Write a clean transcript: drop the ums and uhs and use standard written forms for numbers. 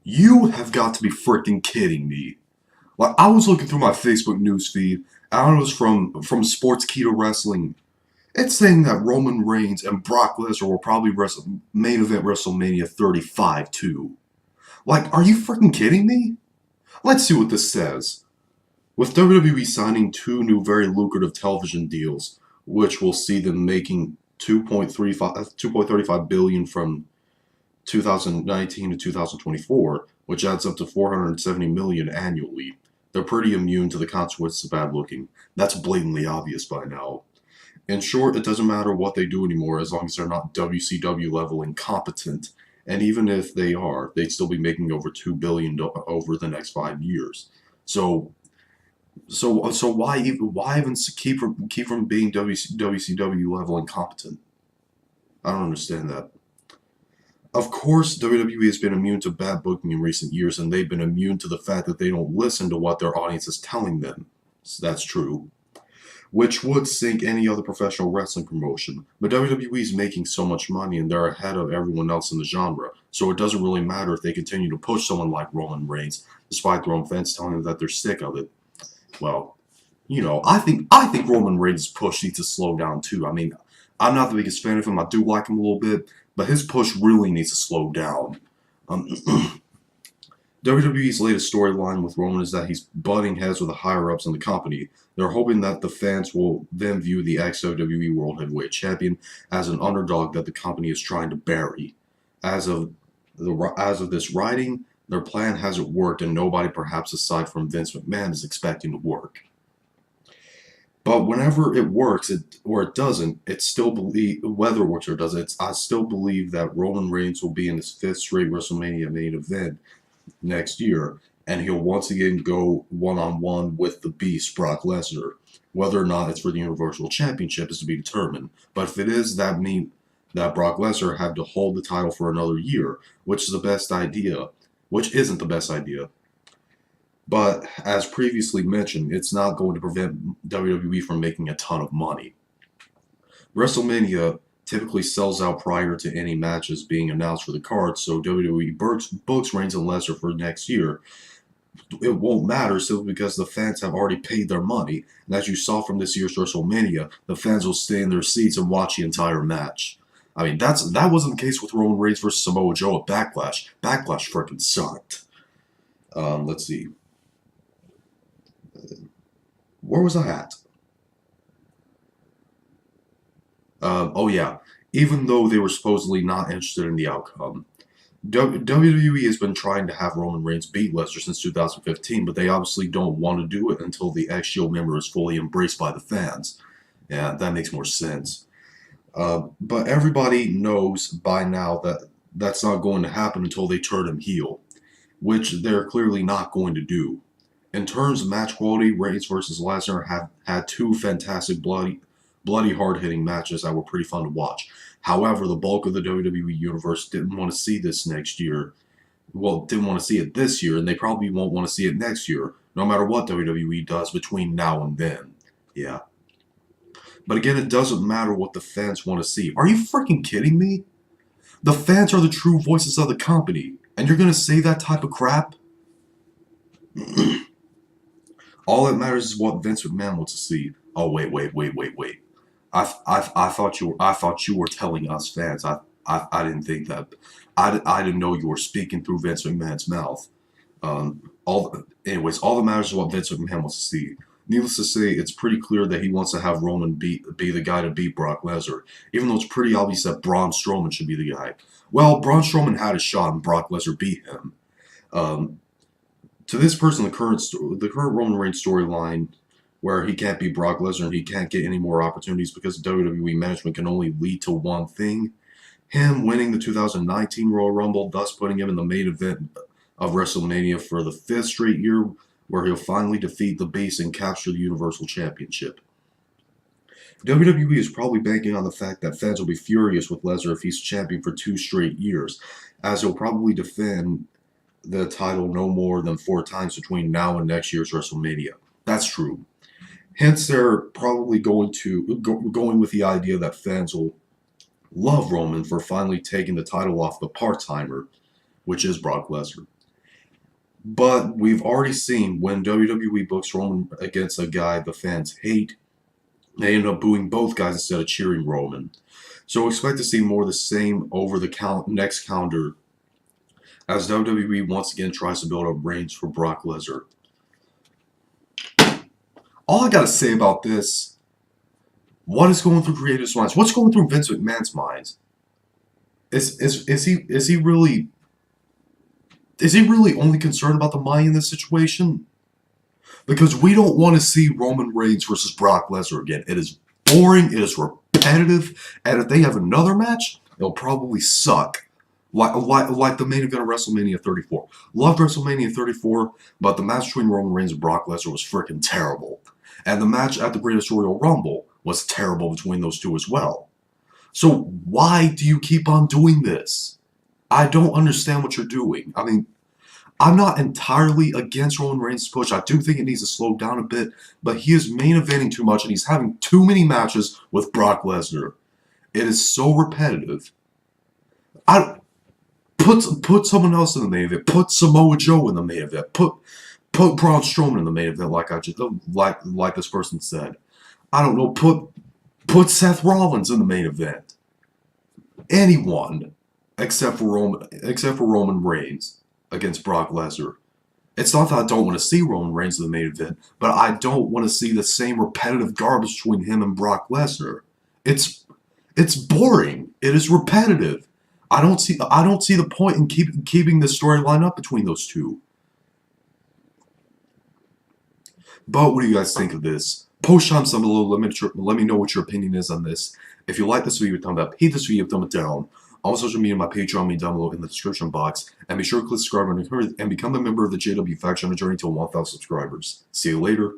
You have got to be freaking kidding me. Like, I was looking through my Facebook news feed, and it was from Sports Keto Wrestling. It's saying that Roman Reigns and Brock Lesnar will probably main event WrestleMania 35 too. Like, are you freaking kidding me? Let's see what this says. With WWE signing two new very lucrative television deals, which will see them making 2.35 billion from 2019 to 2024, which adds up to 470 million annually. They're pretty immune to the consequences of bad looking. That's blatantly obvious by now. In short, it doesn't matter what they do anymore as long as they're not WCW level incompetent. And even if they are, they'd still be making over 2 billion over the next 5 years. So, so why even keep from being WCW level incompetent? I don't understand that. Of course, WWE has been immune to bad booking in recent years, and they've been immune to the fact that they don't listen to what their audience is telling them. So that's true. Which would sink any other professional wrestling promotion. But WWE is making so much money, and they're ahead of everyone else in the genre, so it doesn't really matter if they continue to push someone like Roman Reigns, despite their own fans telling them that they're sick of it. Well, I think Roman Reigns' push needs to slow down too. I mean, I'm not the biggest fan of him. I do like him a little bit, but his push really needs to slow down. Um, WWE's latest storyline with Roman is that he's butting heads with the higher ups in the company. They're hoping that the fans will then view the ex-WWE World Heavyweight Champion as an underdog that the company is trying to bury. As of as of this writing, their plan hasn't worked, and nobody, perhaps aside from Vince McMahon, is expecting to work. But whenever it works, or it doesn't, it's still believe whether it works or doesn't. I still believe that Roman Reigns will be in his fifth straight WrestleMania main event next year, and he'll once again go one-on-one with the Beast, Brock Lesnar. Whether or not it's for the Universal Championship is to be determined. But if it is, that means that Brock Lesnar have to hold the title for another year, which is the best idea, which isn't the best idea. But as previously mentioned, it's not going to prevent WWE from making a ton of money. WrestleMania typically sells out prior to any matches being announced for the card, so WWE books Reigns and Lesnar for next year. It won't matter simply because the fans have already paid their money, and as you saw from this year's WrestleMania, the fans will stay in their seats and watch the entire match. I mean, that wasn't the case with Roman Reigns versus Samoa Joe at Backlash. Backlash freaking sucked. Let's see. Where was I at? Oh yeah. Even though they were supposedly not interested in the outcome, WWE has been trying to have Roman Reigns beat Lesnar since 2015, but they obviously don't want to do it until the X Shield member is fully embraced by the fans. Yeah, that makes more sense. But everybody knows by now that that's not going to happen until they turn him heel, which they're clearly not going to do. In terms of match quality, Reigns versus Lesnar have had two fantastic bloody hard-hitting matches that were pretty fun to watch. However, the bulk of the WWE universe didn't want to see this next year. Well, didn't want to see it this year, and they probably won't want to see it next year, no matter what WWE does between now and then. Yeah. But again, it doesn't matter what the fans want to see. Are you freaking kidding me? The fans are the true voices of the company, and you're gonna say that type of crap? All that matters is what Vince McMahon wants to see. Oh wait. I thought you were telling us fans. I didn't think that. I didn't know you were speaking through Vince McMahon's mouth. All that matters is what Vince McMahon wants to see. Needless to say, it's pretty clear that he wants to have Roman be the guy to beat Brock Lesnar, even though it's pretty obvious that Braun Strowman should be the guy. Well, Braun Strowman had a shot and Brock Lesnar beat him. Um, to this person, the current Roman Reigns storyline, where he can't beat Brock Lesnar and he can't get any more opportunities because WWE management can only lead to one thing: him winning the 2019 Royal Rumble, thus putting him in the main event of WrestleMania for the fifth straight year, where he'll finally defeat the Beast and capture the Universal Championship. WWE is probably banking on the fact that fans will be furious with Lesnar if he's champion for 2 straight years, as he'll probably defend the title no more than 4 times between now and next year's WrestleMania. That's true. Hence, they're probably going with the idea that fans will love Roman for finally taking the title off the part timer, which is Brock Lesnar. But we've already seen when WWE books Roman against a guy the fans hate, they end up booing both guys instead of cheering Roman. So expect to see more of the same over the next calendar as WWE once again tries to build up reigns for Brock Lesnar. All I gotta say about this, what is going through creative minds? What's going through Vince McMahon's mind? Is he really only concerned about the money in this situation? Because we don't want to see Roman Reigns versus Brock Lesnar again. It is boring, it is repetitive, and if they have another match, it'll probably suck. Like the main event of WrestleMania 34. Loved WrestleMania 34, but the match between Roman Reigns and Brock Lesnar was freaking terrible. And the match at the Greatest Royal Rumble was terrible between those two as well. So why do you keep on doing this? I don't understand what you're doing. I mean, I'm not entirely against Roman Reigns' push. I do think it needs to slow down a bit, but he is main eventing too much and he's having too many matches with Brock Lesnar. It is so repetitive. I put someone else in the main event. Put Samoa Joe in the main event. Put Braun Strowman in the main event, like this person said. I don't know. Put Seth Rollins in the main event. Anyone except for Roman Reigns against Brock Lesnar. It's not that I don't want to see Roman Reigns in the main event, but I don't want to see the same repetitive garbage between him and Brock Lesnar. It's boring. It is repetitive. I don't see the point in keeping the storyline up between those two. But what do you guys think of this? Post time some below. Let me know what your opinion is on this. If you like this video, thumb up. Hate this video, thumb it down. On social media, my Patreon link down below in the description box. And be sure to click subscribe and become a member of the JW faction on a journey to 1,000 subscribers. See you later.